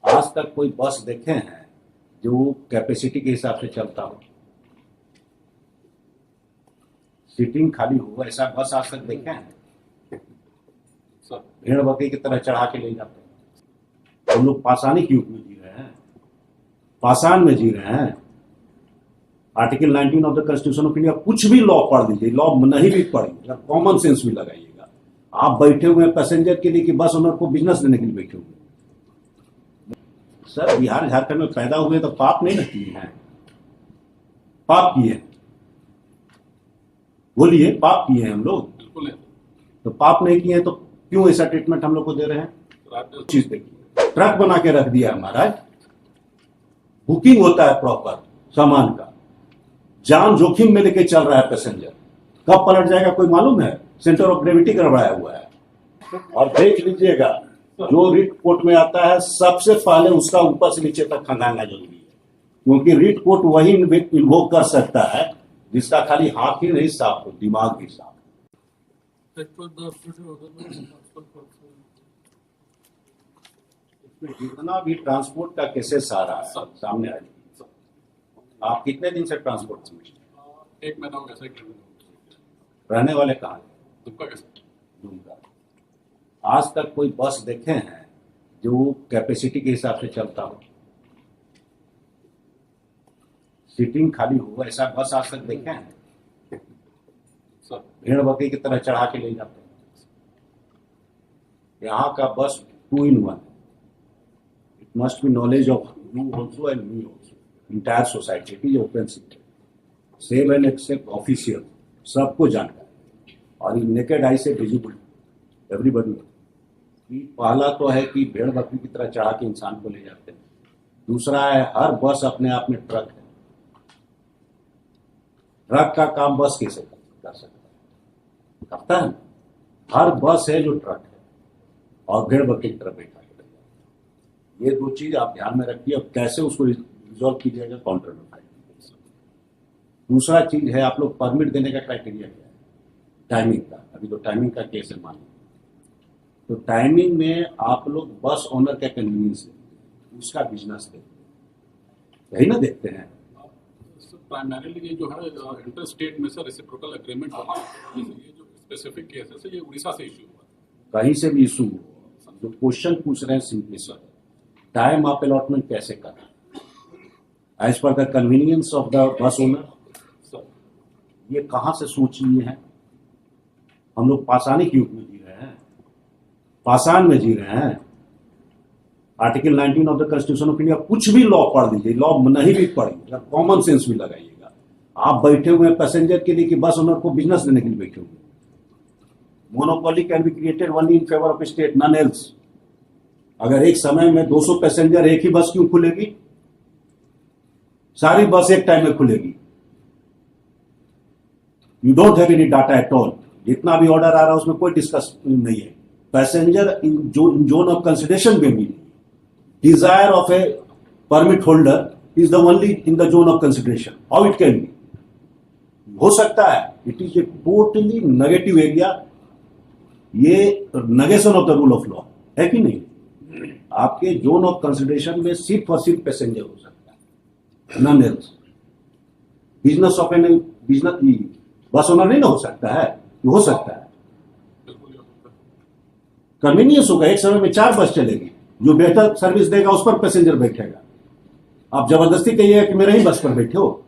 आज तक कोई बस देखे हैं जो कैपेसिटी के हिसाब से चलता हो, सीटिंग खाली हो, ऐसा बस आज तक देखे हैं? भेड़ बकरी की तरह चढ़ा के ले जाते हैं। हम लोग पाषाणी के युग में जी रहे हैं, पाषाण में जी रहे हैं। Article 19 of the constitution of India, कुछ भी लॉ पढ़ लीजिए, लॉ नहीं भी पढ़िए, कॉमन सेंस भी लगाइएगा। आप बैठे हुए हैं पैसेंजर के लिए कि बस ओनर को बिजनेस देने के लिए बैठे हुए? सर, बिहार झारखंड में पैदा हुए तो पाप नहीं ना किए हैं? पाप किए हैं, बोलिए, पाप किए हैं हम लोग? बिल्कुल है। तो पाप नहीं किए हैं तो क्यों ऐसा ट्रीटमेंट हम लोग को दे रहे हैं? चीज देखिए, ट्रक बना के रख दिया महाराज, बुकिंग होता है प्रॉपर सामान का, जान जोखिम में लेके चल रहा है पैसेंजर, कब पलट जाएगा कोई मालूम है? सेंटर ऑफ ग्रेविटी गड़बड़ाया हुआ है। और देख लीजिएगा, जो रिट कोर्ट में आता है सबसे पहले उसका ऊपर से नीचे तक खंगालना जरूरी है, क्योंकि रिट कोर्ट वही इन्वोक कर सकता है जिसका खाली हाथ ही नहीं साफ हो, दिमाग भी साफ। इसमें जितना भी ट्रांसपोर्ट का केसेस आ रहा है सामने आ रही, आप कितने दिन से ट्रांसपोर्ट में? 1 महीना हो गया सर। रहने वाले कहाँ? दुमका के सर। दुमका। आज तक कोई बस देखे हैं जो कैपेसिटी के हिसाब से चलता हो, सीटिंग खाली हो, ऐसा बस आज तक देखे हैं? भेड़ बकरी की तरह चढ़ा के ले जाते हैं। यहाँ का बस 2 in 1 है। It must be knowledge of you also and me also, entire society. It is open secret, save and except official, सबको जानकारी, और नेकेड आई से विजिबल एवरीबडी। पहला तो है कि भेड़ बकरी की तरह चढ़ा के इंसान को ले जाते हैं। दूसरा है, हर बस अपने आप में ट्रक है। ट्रक का काम बस कैसे कर सकता है? करता है। हर बस है जो ट्रक है और भेड़ बकरी की तरह बैठा है। ये 2 चीज आप ध्यान में रखिए, और कैसे उसको रिजॉल्व कीजिएगा काउंटर में। दूसरा चीज है, आप लोग परमिट देने का क्राइटेरिया क्या है? टाइमिंग का। अभी तो टाइमिंग का केस है मान लो, तो टाइमिंग में आप लोग बस ओनर का कन्वीनियंस देखते हैं, उसका बिजनेस देखते हैं, यही ना देखते हैं? प्राइमरीली ये जो है इंटर स्टेट में सर रेसिप्रोकल एग्रीमेंट बना है। ये जो स्पेसिफिक केस है ये उड़ीसा से इशू हुआ, कहीं से भी इशू हो। जो क्वेश्चन पूछ रहे हैं सिंपली सर, टाइम आप अलॉटमेंट कैसे करें as per the convenience of the bus owner? ये कहाँ से सोच लिए हैं? हम लोग पाषाणी के युग में जी रहे हैं, पाषाण में जी रहे हैं। Article 19 of the constitution of India, कुछ भी लॉ पढ़ लीजिए, लॉ नहीं भी पढ़िए, कॉमन सेंस भी लगाइएगा। आप बैठे हुए हैं पैसेंजर के लिए कि बस ओनर को बिजनेस देने के लिए बैठे हुए? Monopoly can be created only in favour of state, none else. अगर एक समय में 200 पैसेंजर, एक ही बस क्यों खुलेगी? सारी बस एक टाइम में खुलेगी। You don't have any data at all. जितना भी ऑर्डर आ रहा है उसमें कोई डिस्कस नहीं है। Passenger in zone of consideration में भी नहीं। Desire of a permit holder is the only in the zone of consideration. How it can be? हो सकता है it is a totally negative area. ये negation of the rule of law है कि नहीं? आपके जोन ऑफ कंसिडरेशन में सिर्फ और सिर्फ पैसेंजर हो सकता है, non else. Business of an business bus owner नहीं ना हो सकता है? हो सकता है, कन्वीनियंस होगा। एक समय में 4 बस चलेगी, जो बेहतर सर्विस देगा उस पर पैसेंजर बैठेगा। आप जबरदस्ती कहिएगा कि मेरे ही बस पर बैठे हो,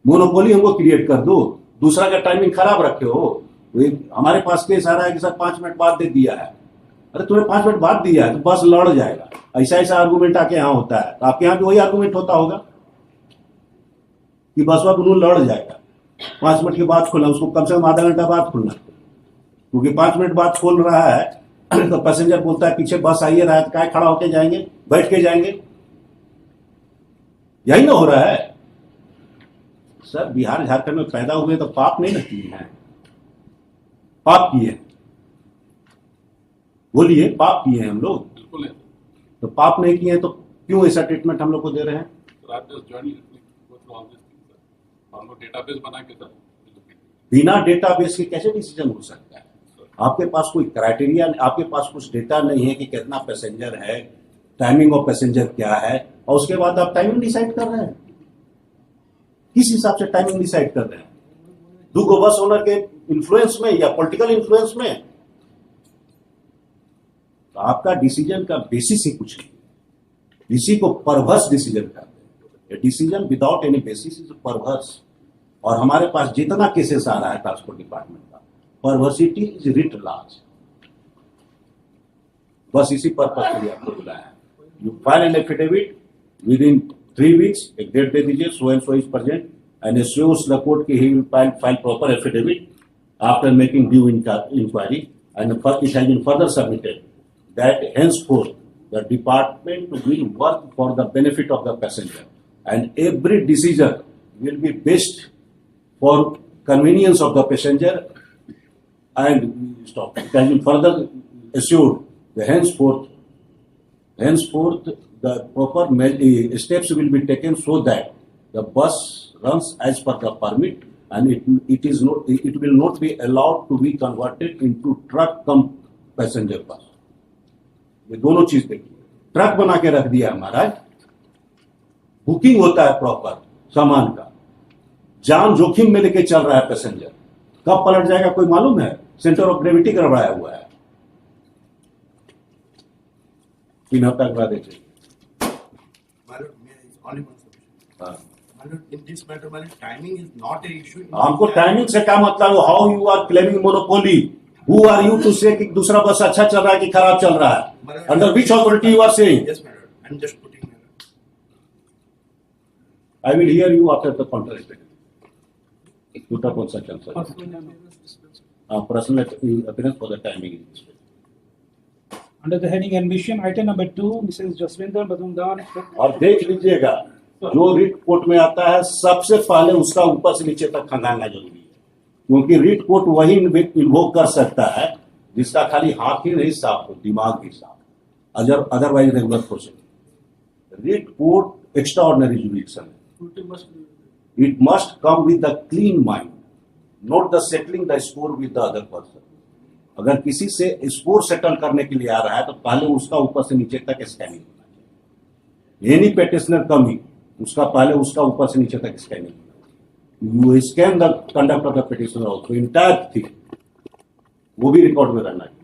मोनोपोली हमको क्रिएट कर दो, दूसरा का टाइमिंग खराब रखे हो। हमारे पास केस आ रहा है कि सर 5 मिनट बाद दे दिया है। अरे तुमने 5 मिनट बाद दिया है तो बस लड़ जाएगा। ऐसा आर्गूमेंट आके यहाँ होता है, तो आपके यहाँ भी वही आर्गूमेंट होता होगा कि बस वक्त लड़ जाएगा। 5 मिनट के बाद खोलना, उसको कम से कम आधा घंटा बाद खोलना, क्योंकि 5 मिनट बाद खोल रहा है तो पैसेंजर बोलता है पीछे बस आइए रहा है, तो काय खड़ा होके जाएंगे, बैठ के जाएंगे? यही ना हो रहा है सर। बिहार झारखंड में पैदा हुए तो पाप नहीं ना किए हैं? पाप किए हैं, बोलिए, पाप किए हैं हम लोग? बिल्कुल है। तो पाप नहीं किए हैं तो क्यों ऐसा ट्रीटमेंट हम लोग को दे रहे हैं? डेटाबेस बना के सर, बिना डेटाबेस के कैसे डिसीजन हो सकता है? आपके पास कोई क्राइटेरिया, आपके पास कुछ डेटा नहीं है कि कितना पैसेंजर है, टाइमिंग ऑफ पैसेंजर क्या है, और उसके बाद आप टाइमिंग डिसाइड कर रहे हैं। किस हिसाब से टाइमिंग डिसाइड कर रहे हैं? दो बस ओनर के इन्फ्लुएंस में या पॉलिटिकल इन्फ्लुएंस में? तो आपका डिसीजन का बेसिस ही कुछ नहीं, इसी को परवर्स डिसीजन कहते हैं। Decision without any basis is perverse. और हमारे पास जितना केसेस आ रहा है ट्रांसपोर्ट डिपार्टमेंट का, परवर्सिटी इज रिट लार्ज। बस इसी पर्पज के लिए आपको बुलाया है। You file an affidavit within 3 weeks, एक डेट दे दीजिए, so and so is present and assures the court कि he will file proper affidavit after making due inquiry and it has been further submitted that henceforth the department will work for the benefit of the passenger and every decision will be based for convenience of the passenger and stop. It has been further assured that henceforth the proper steps will be taken so that the bus runs as per the permit and it will not be allowed to be converted into truck cum passenger bus. ये दोनों चीज देखिए, truck बना के रख दिया महाराज, booking होता है प्रॉपर सामान का, जान जोखिम में लेके चल रहा है पैसेंजर, कब पलट जाएगा कोई मालूम है? सेंटर ऑफ ग्रेविटी गड़बड़ाया हुआ है। 3 हफ्ता के बाद देखिए। हमको टाइमिंग से क्या मतलब? How you are claiming monopoly? Who are you to say कि दूसरा बस अच्छा चल रहा है कि खराब चल रहा है? Under which authority you are saying? Yes, madam. I'm just putting. I will hear you after the counter statement. Tuta कौन सा चल सकता है? Personal appearance for the timing. Under the heading admission, item number 2, Mrs. Jaswinder Majumdar. और देख लीजिएगा, जो writ court में आता है सबसे पहले उसका ऊपर से नीचे तक खंगालना जरूरी है, क्योंकि रिट कोर्ट वही इन्वोक कर सकता है जिसका खाली हाथ ही नहीं साफ हो, दिमाग भी साफ, otherwise regular process. Writ court extraordinary jurisdiction है। It must come with the clean mind, not the settling the score with the other person. अगर किसी से स्कोर सेटल करने के लिए आ रहा है तो पहले उसका ऊपर से नीचे तक स्कैनिंग होना चाहिए। एनी पेटिशनर कमिंग, उसका पहले उसका ऊपर से नीचे तक scanning. You scan the conduct of the petitioner also, entire thing, वो भी रिकॉर्ड में रहना चाहिए।